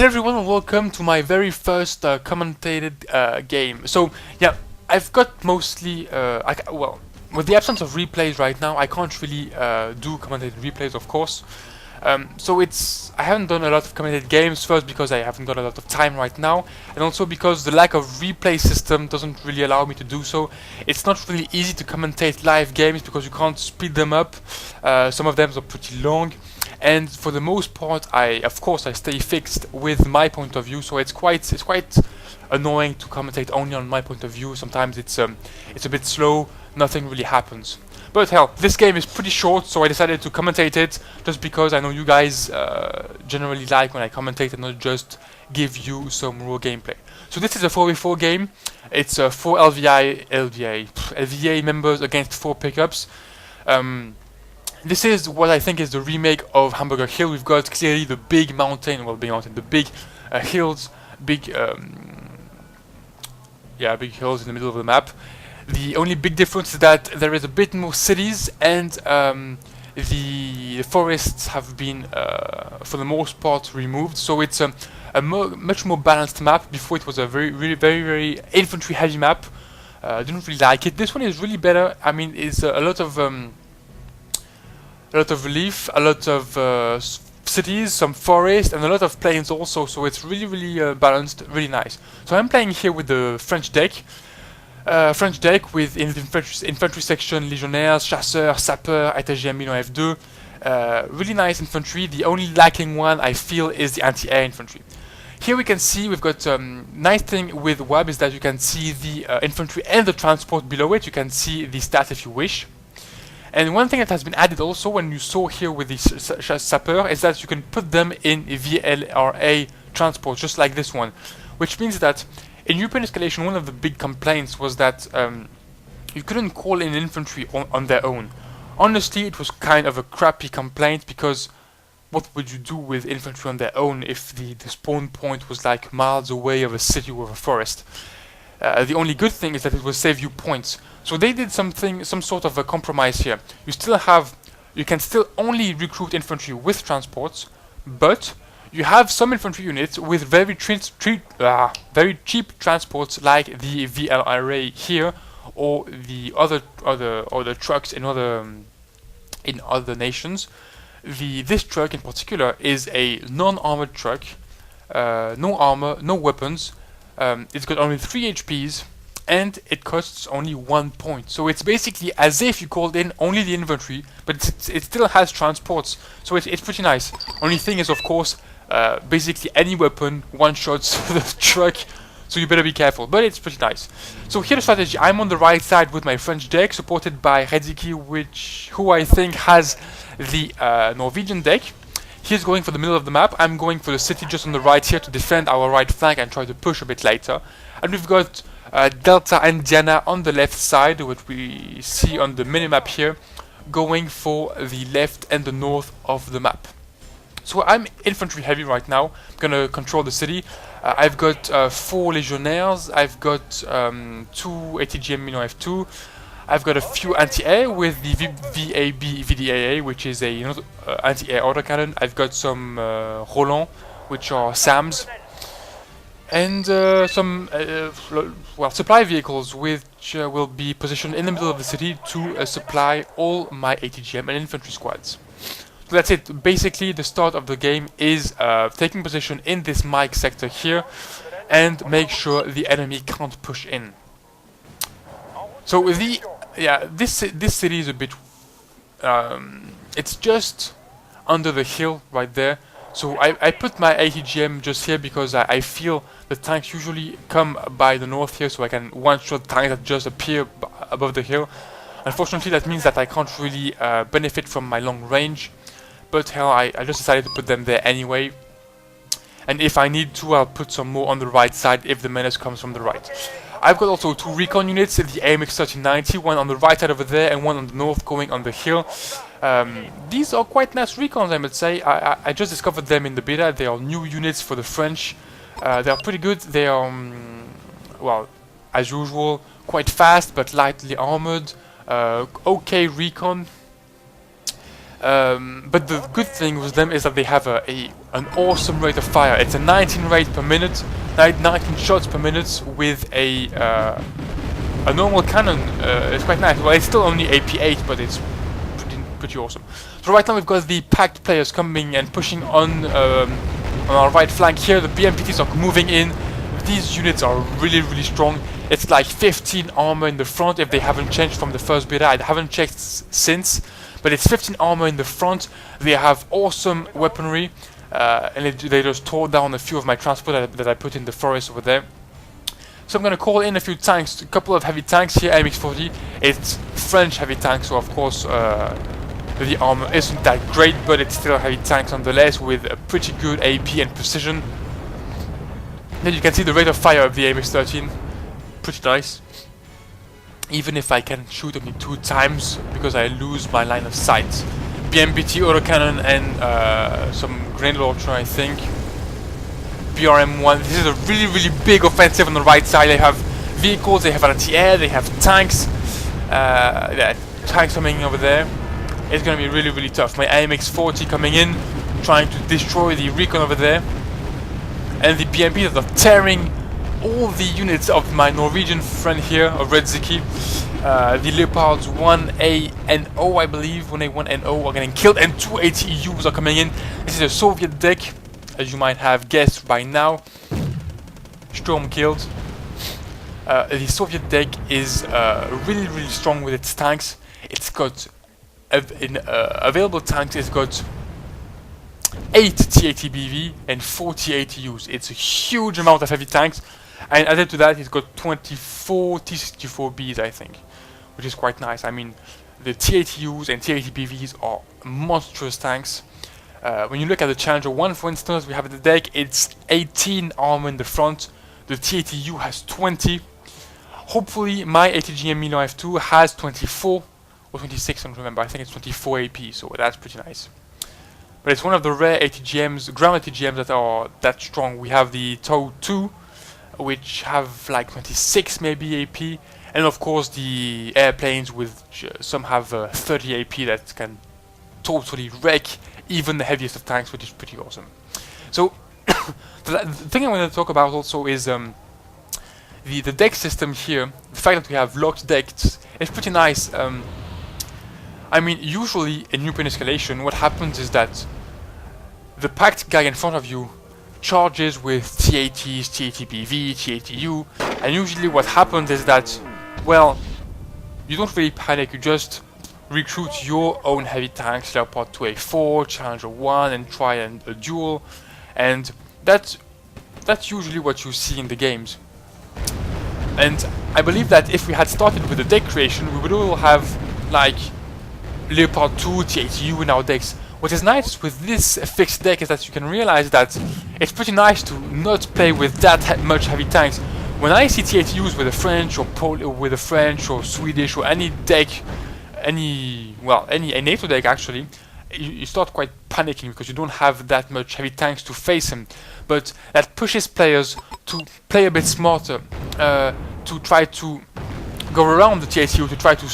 Hey everyone and welcome to my very first commentated game. So yeah, I've got mostly, well, with the absence of replays right now, I can't really do commentated replays, of course. So I haven't done a lot of commentated games, first because I haven't got a lot of time right now, and also because the lack of replay system doesn't really allow me to do so. It's not really easy to commentate live games because you can't speed them up. Some of them are pretty long. And for the most part, of course I stay fixed with my point of view, so it's quite annoying to commentate only on my point of view. Sometimes it's a bit slow, nothing really happens. But hell, this game is pretty short, so I decided to commentate it just because I know you guys generally like when I commentate and not just give you some raw gameplay. So this is a 4v4 game. It's 4 LVA members against 4 pickups. This is what I think is the remake of Hamburger Hill. We've got clearly the big mountain, the big hills, big hills in the middle of the map. The only big difference is that there is a bit more cities, and the forests have been, for the most part, removed. So it's a much more balanced map. Before it was a very infantry heavy map. I didn't really like it. This one is really better. I mean, it's a lot of relief, a lot of cities, some forest, and a lot of plains also, so it's really balanced, really nice. So I'm playing here with the French deck. With in the infantry section, Legionnaires, Chasseurs, Sapeurs, ITGM F2. Really nice infantry. The only lacking one I feel is the anti-air infantry. Here we can see we've got nice thing with WAB is that you can see the infantry and the transport below it. You can see the stats if you wish. And one thing that has been added also when you saw here with the Sapeur is that you can put them in a VLRA transport, just like this one. Which means that in European escalation, one of the big complaints was that you couldn't call in infantry on their own. Honestly, it was kind of a crappy complaint, because what would you do with infantry on their own if the spawn point was like miles away of a city or a forest? The only good thing is that it will save you points. So they did some sort of a compromise here. You can still only recruit infantry with transports, but you have some infantry units with very cheap transports, like the VLRA here, or the other trucks in other nations. This truck in particular is a non-armored truck, no armor, no weapons. It's got only 3 HPs, and it costs only 1 point. So it's basically as if you called in only the infantry, but it still has transports. So it's pretty nice. Only thing is, of course, basically any weapon one-shots the truck, so you better be careful. But it's pretty nice. So here's the strategy. I'm on the right side with my French deck, supported by Redziki, who I think has the Norwegian deck. He's going for the middle of the map. I'm going for the city just on the right here to defend our right flank and try to push a bit later. And we've got Delta and Diana on the left side, what we see on the minimap here, going for the left and the north of the map. So I'm infantry heavy right now. I'm gonna control the city. I've got 4 Legionnaires. I've got 2 ATGM F2. I've got a few anti-air with the VDAA, which is a anti-air autocannon. I've got some Roland, which are SAMs, and some supply vehicles, which will be positioned in the middle of the city to supply all my ATGM and infantry squads. So that's it. Basically, the start of the game is taking position in this Mike sector here, and make sure the enemy can't push in. So this city is a bit, it's just under the hill right there. So I put my ATGM just here because I feel the tanks usually come by the north here, so I can one-shot tanks that just appear above the hill. Unfortunately, that means that I can't really benefit from my long range, but hell, I just decided to put them there anyway. And if I need to, I'll put some more on the right side if the menace comes from the right. I've got also 2 recon units, the AMX 1390, one on the right side over there and one on the north going on the hill. These are quite nice recons, I must say. I just discovered them in the beta. They are new units for the French. They are pretty good. They are, well, as usual, quite fast but lightly armored. Okay recon. But the good thing with them is that they have a an awesome rate of fire. It's a 19 rate per minute, 19 shots per minute with a normal cannon. It's quite nice. Well, it's still only AP8, but it's pretty awesome. So right now we've got the packed players coming and pushing on our right flank here. The BMPTs are moving in. These units are really strong. It's like 15 armor in the front if they haven't changed from the first beta. I haven't checked since, but it's 15 armor in the front. They have awesome weaponry, and they just tore down a few of my transport that I put in the forest over there. So I'm gonna call in a few tanks, a couple of heavy tanks here. AMX-40. It's French heavy tanks, so of course the armor isn't that great, but it's still a heavy tank nonetheless with a pretty good AP and precision. Then you can see the rate of fire of the AMX-13. Pretty nice. Even if I can shoot only 2 times because I lose my line of sight. BMPT autocannon and some grenade launcher, I think. BRM-1. This is a really big offensive on the right side. They have vehicles, they have anti-air, they have tanks. Yeah, tanks coming over there. It's gonna be really tough. My AMX-40 coming in, trying to destroy the recon over there. And the BMPs that are tearing all the units of my Norwegian friend here, of Red Ziki. The Leopards 1A and O, I believe, 1A1 and O are getting killed, and 2 ATEUs are coming in. This is a Soviet deck, as you might have guessed by now. Sturm killed. The Soviet deck is really strong with its tanks. It's got available tanks. It's got 8 TATBV and 40 ATUs. It's a huge amount of heavy tanks, and added to that, it's got 24 T64Bs, I think, which is quite nice. I mean, the TATUs and TATBVs are monstrous tanks. When you look at the Challenger 1, for instance, we have the deck. It's 18 armor in the front. The TATU has 20. Hopefully, my ATGM Milo F2 has 24 or 26. I don't remember. I think it's 24 AP, so that's pretty nice. But it's one of the rare ATGMs, ground ATGMs that are that strong. We have the TOW 2, which have like 26 maybe AP, and of course the airplanes with some have 30 AP that can totally wreck even the heaviest of tanks, which is pretty awesome. So the thing I want to talk about also is the deck system here. The fact that we have locked decks is pretty nice. I mean, usually in new plane escalation, what happens is that the packed guy in front of you charges with TATs, TATBV, TATU, and usually what happens is that, well, you don't really panic, you just recruit your own heavy tanks, Leopard 2A4, Challenger 1, and try and a duel, and that's usually what you see in the games. And I believe that if we had started with the deck creation, we would all have, like, Leopard 2, TATU in our decks. What is nice with this fixed deck is that you can realize that it's pretty nice to not play with that much heavy tanks. When I see TATUs with a French or Swedish or any deck, a NATO deck actually, you start quite panicking because you don't have that much heavy tanks to face him. But that pushes players to play a bit smarter, to try to go around the TATU, to try to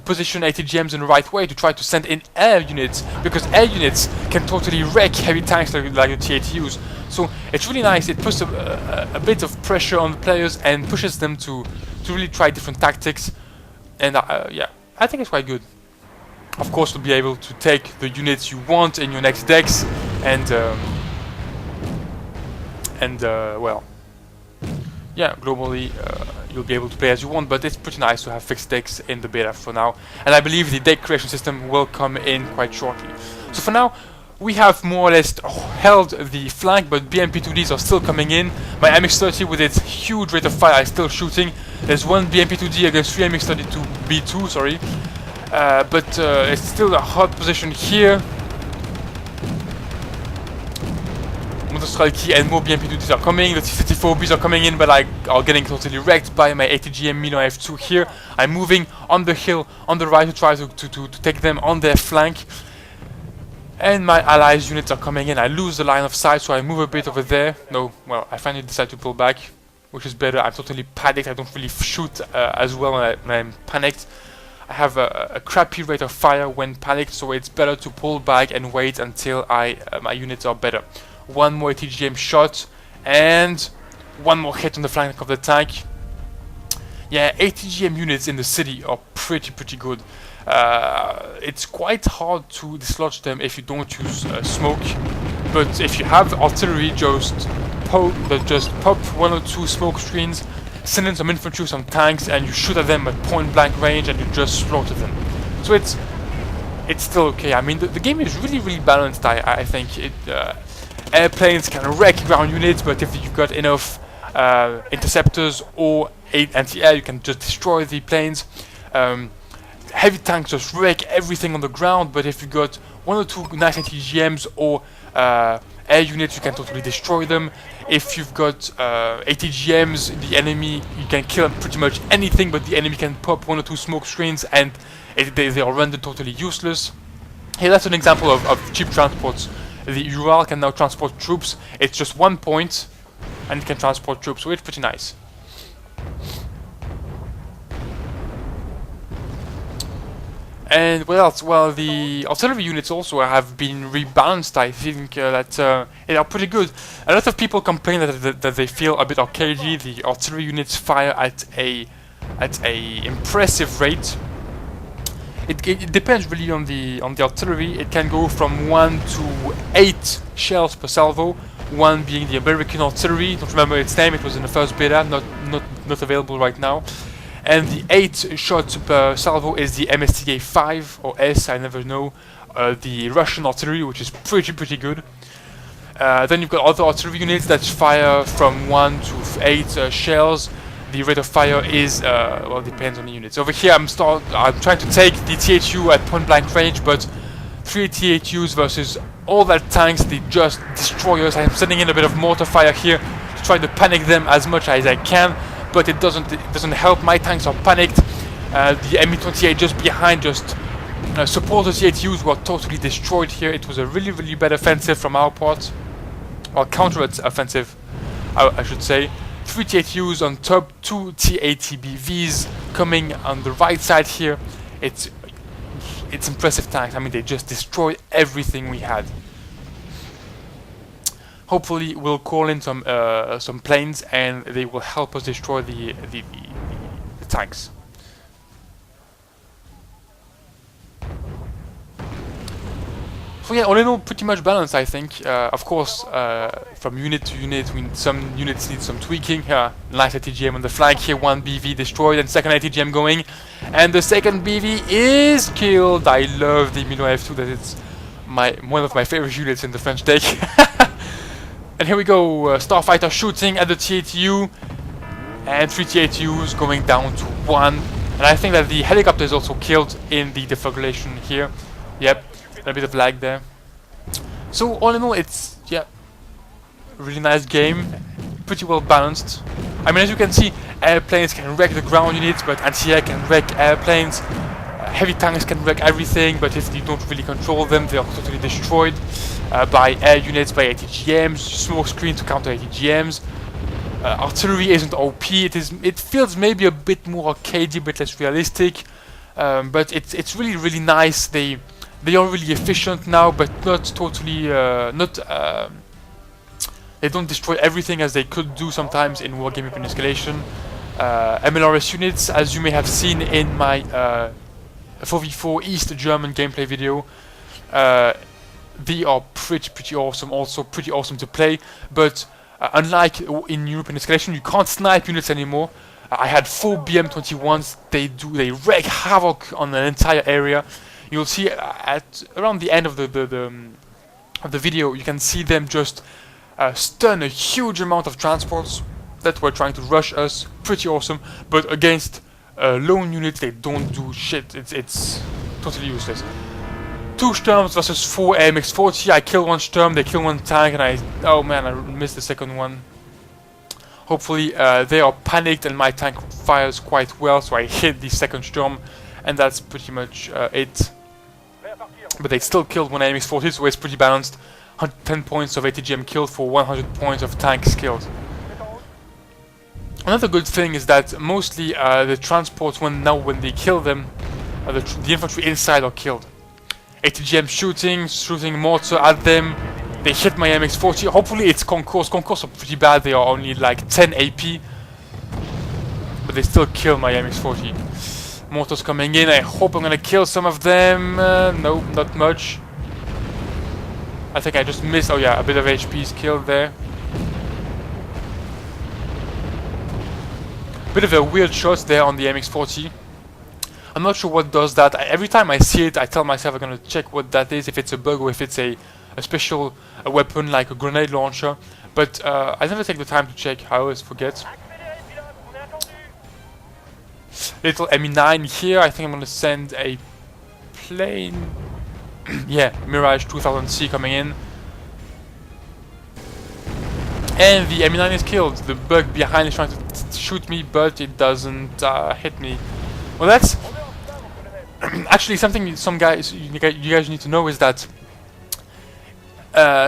position ATGMs in the right way, to try to send in air units, because air units can totally wreck heavy tanks like the TATUs. So it's really nice. It puts a bit of pressure on the players and pushes them to really try different tactics. And yeah, I think it's quite good. Of course, to be able to take the units you want in your next decks, and well, yeah, globally you'll be able to play as you want, but it's pretty nice to have fixed decks in the beta for now, and I believe the deck creation system will come in quite shortly. So for now, we have more or less held the flank, but BMP2Ds are still coming in. My MX-30 with its huge rate of fire is still shooting. There's one BMP2D against 3 MX-32B2, sorry. But it's still a hot position here. Motostralki and more BMP2Ds are coming. The T-34Bs are coming in, but are getting totally wrecked by my ATGM Milo F2 here. I'm moving on the hill on the right to try to take them on their flank. And my allies units are coming in. I lose the line of sight, so I move a bit over there. No, well, I finally decide to pull back, which is better. I'm totally panicked. I don't really shoot as well when I'm panicked. I have a crappy rate of fire when panicked, so it's better to pull back and wait until my units are better. One more ATGM shot, and one more hit on the flank of the tank. Yeah, ATGM units in the city are pretty good. It's quite hard to dislodge them if you don't use smoke, but if you have artillery, just pop one or two smoke screens, send in some infantry, some tanks, and you shoot at them at point blank range, and you just slaughter them. So it's still okay. I mean, the game is really balanced. I think airplanes can wreck ground units, but if you've got enough interceptors or anti-air, you can just destroy the planes. Heavy tanks just wreck everything on the ground, but if you got one or two nice ATGMs or air units, you can totally destroy them. If you've got ATGMs, the enemy, you can kill pretty much anything, but the enemy can pop one or two smoke screens and they are rendered totally useless. Here, that's an example of cheap transports. The Ural can now transport troops. It's just 1 point and it can transport troops, so it's pretty nice. And what else? Well, the artillery units also have been rebalanced. I think that they are pretty good. A lot of people complain that they feel a bit arcadey. The artillery units fire at a impressive rate. It depends really on the artillery. It can go from 1 to 8 shells per salvo. 1 being the American artillery. Don't remember its name. It was in the first beta. Not available right now. And the 8 shots per salvo is the MSTA 5 or S, I never know. The Russian artillery, which is pretty good. Then you've got other artillery units that fire from 1 to 8 shells. The rate of fire is well, depends on the units. Over here, I'm trying to take the THU at point blank range, but 3 THUs versus all that tanks, they just destroy us. I'm sending in a bit of mortar fire here to try to panic them as much as I can. But it doesn't help. My tanks are panicked. The Mi-28 just behind just support the THUs were totally destroyed here. It was a really bad offensive from our part, or counter-offensive, I should say. 3 THUs on top, 2 TATBVs coming on the right side here. It's impressive tanks. I mean, they just destroyed everything we had. Hopefully we'll call in some planes and they will help us destroy the tanks. So yeah, all in all, pretty much balanced, I think. Of course, from unit to unit, some units need some tweaking. Nice ATGM on the flank here, 1 BV destroyed and second ATGM going. And the second BV is killed. I love the Milo F2, that it's one of my favorite units in the French deck. And here we go, Starfighter shooting at the THU, and 3 THUs going down to 1. And I think that the helicopter is also killed in the deflagration here. Yep, a bit of lag there. So all in all, it's, yeah, really nice game, pretty well balanced. I mean, as you can see, airplanes can wreck the ground units, but anti-air can wreck airplanes. Heavy tanks can wreck everything, but if you don't really control them, they are totally destroyed by air units, by ATGMs, smoke screen to counter ATGMs. Artillery isn't OP. It feels maybe a bit more arcadey, a bit less realistic, but it's really nice. They are really efficient now, but not totally they don't destroy everything as they could do sometimes in Wargame Open Escalation. MLRS units, as you may have seen in my 4v4 East German gameplay video, they are pretty awesome, also pretty awesome to play, but unlike in European Escalation, you can't snipe units anymore. I had 4 BM-21s, they wreak havoc on an entire area. You'll see at around the end of the video, you can see them just stun a huge amount of transports that were trying to rush us. Pretty awesome, but against lone units, they don't do shit. It's totally useless. 2 Sturms versus 4 AMX-40. I kill 1 Sturm, they kill 1 tank, and oh man, I missed the second one. Hopefully they are panicked and my tank fires quite well, so I hit the second Sturm, and that's pretty much it. But they still killed 1 AMX-40, so it's pretty balanced. 110 points of ATGM killed for 100 points of tanks killed. Another good thing is that mostly the transports, when they kill them, the infantry inside are killed. ATGM shooting mortar at them. They hit my MX-40. Hopefully it's Concourse. Concourse are pretty bad. They are only like 10 AP. But they still kill my MX-40. Mortars coming in. I hope I'm gonna kill some of them. No, not much. I think I just missed. Oh yeah, a bit of HP is killed there. Bit of a weird shot there on the MX-40. I'm not sure what does that. Every time I see it, I tell myself I'm gonna check what that is, if it's a bug or if it's a special weapon like a grenade launcher. But I never take the time to check. I always forget. Little ME9 here. I think I'm gonna send a plane. Yeah, Mirage 2000C coming in. And the ME9 is killed. The bug behind is trying to shoot me, but it doesn't hit me. Well, that's actually something you guys need to know is that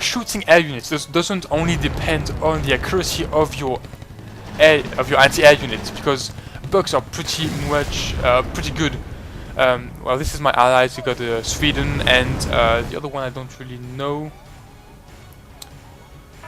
shooting air units doesn't only depend on the accuracy of your anti-air units, because bugs are pretty good. Well, this is my allies. We got Sweden and the other one I don't really know.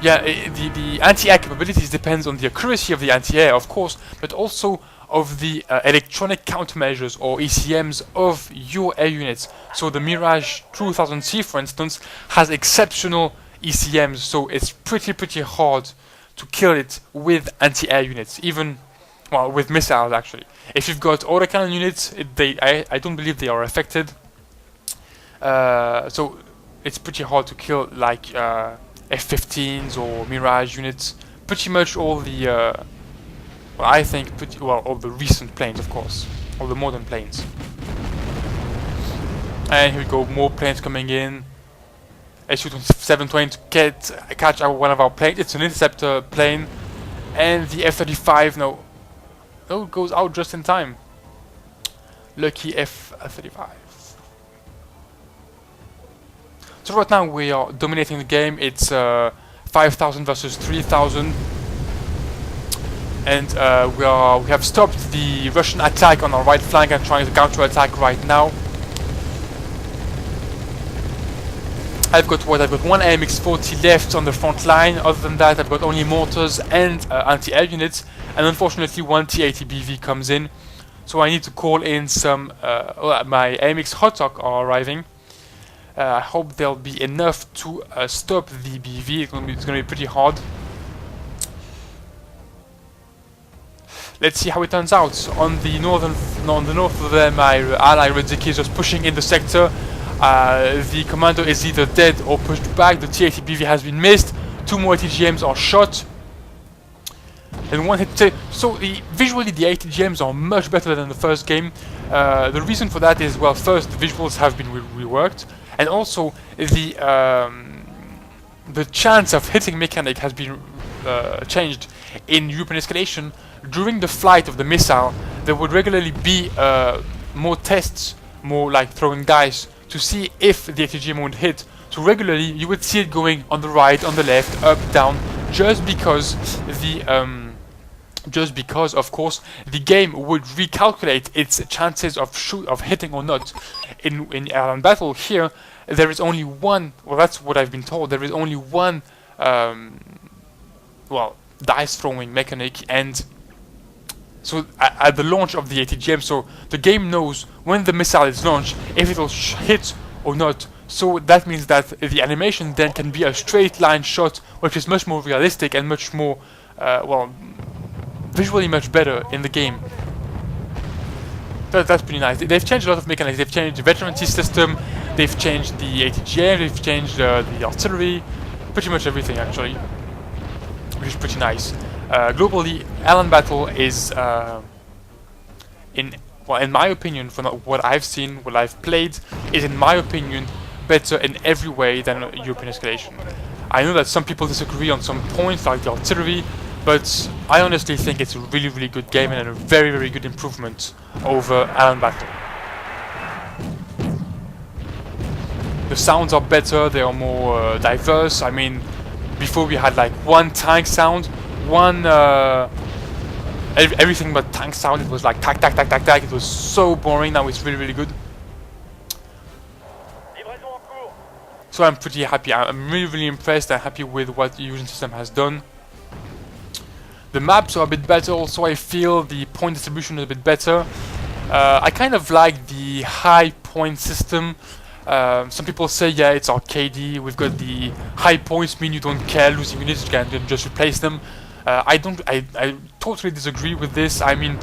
Yeah, the anti-air capabilities depends on the accuracy of the anti-air, of course, but also of the electronic countermeasures or ECMs of your air units. So the Mirage 2000C, for instance, has exceptional ECMs, so it's pretty hard to kill it with anti-air units, even, well, with missiles actually. If you've got autocannon units, I don't believe they are affected. So it's pretty hard to kill like F-15s or Mirage units. Pretty much all the well, I think all the recent planes, of course, all the modern planes. And here we go, more planes coming in. Su-27 to catch one of our planes. It's an interceptor plane, and the F-35 no, it goes out just in time. Lucky F-35. So right now we are dominating the game. It's 5,000 versus 3,000. And we have stopped the Russian attack on our right flank and trying to counter-attack right now. I've got one AMX-40 left on the front line. Other than that, I've got only mortars and anti-air units. And unfortunately, one T-80BV comes in. So I need to call in some... my AMX Hottok are arriving. I hope there'll be enough to stop the BV. It's gonna be pretty hard. Let's see how it turns out. On the north of there, my ally Redzik is just pushing in the sector. The commander is either dead or pushed back. The T-80BV has been missed. 2 more ATGMs are shot. And 1 hit. So visually the ATGMs are much better than the first game. The reason for that is, well, first the visuals have been reworked, and also the chance of hitting mechanic has been changed. In European escalation, during the flight of the missile, there would regularly be more tests, more like throwing dice, to see if the ATGM would hit. So regularly you would see it going on the right, on the left, up, down, just because of course the game would recalculate its chances of hitting or not. In Airland Battle here, there is only one. Well, that's what I've been told. There is only one. Well, dice throwing mechanic, and so at the launch of the ATGM, so the game knows when the missile is launched if it will hit or not. So that means that the animation then can be a straight line shot, which is much more realistic and much more well, visually much better in the game. That's pretty nice. They've changed a lot of mechanics. They've changed the veterancy system, they've changed the ATGM, they've changed the artillery, pretty much everything actually, which is pretty nice. Globally, Airland Battle is, in my opinion, from what I've seen, what I've played, is in my opinion better in every way than European Escalation. I know that some people disagree on some points, like the artillery, but I honestly think it's a really good game and a very good improvement over Airland Battle. The sounds are better, they are more diverse. I mean, before we had like one tank sound, one everything but tank sound. It was like tack tack tack tack tack. It was so boring. Now it's really good. So I'm pretty happy. I'm really impressed and happy with what the Fusion system has done. The maps are a bit better also. I feel the point distribution is a bit better. I kind of like the high point system. Some people say, yeah, it's arcadey. We've got the high points mean you don't care losing units, you can just replace them. I totally disagree with this. I mean,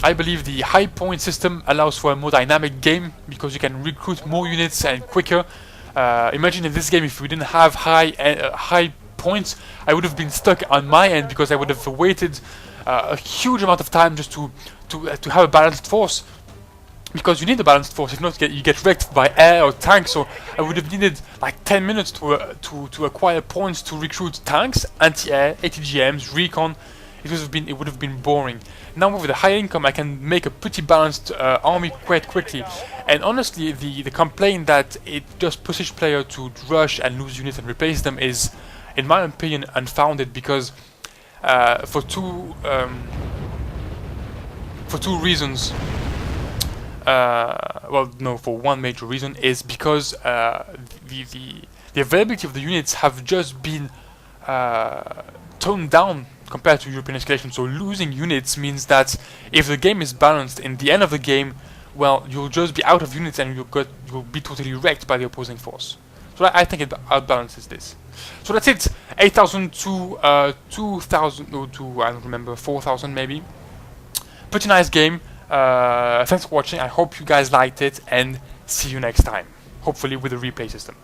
I believe the high point system allows for a more dynamic game because you can recruit more units and quicker. Imagine in this game if we didn't have high points, I would have been stuck on my end because I would have waited a huge amount of time just to have a balanced force. Because you need a balanced force, if not you get wrecked by air or tanks. So I would have needed like 10 minutes to acquire points to recruit tanks, anti-air, ATGMs, recon. It would have been boring. Now with the high income, I can make a pretty balanced army quite quickly. And honestly, the complaint that it just pushes player to rush and lose units and replace them is, in my opinion, unfounded. Because for two reasons. Well, no, for one major reason is because the availability of the units have just been toned down compared to European escalation. So losing units means that if the game is balanced, in the end of the game, well, you'll just be out of units and you'll be totally wrecked by the opposing force. So I think it outbalances this. So that's it. 8,000 to 2,000, or to, I don't remember, 4,000 maybe. Pretty nice game. Thanks for watching. I hope you guys liked it, and see you next time. Hopefully with a replay system.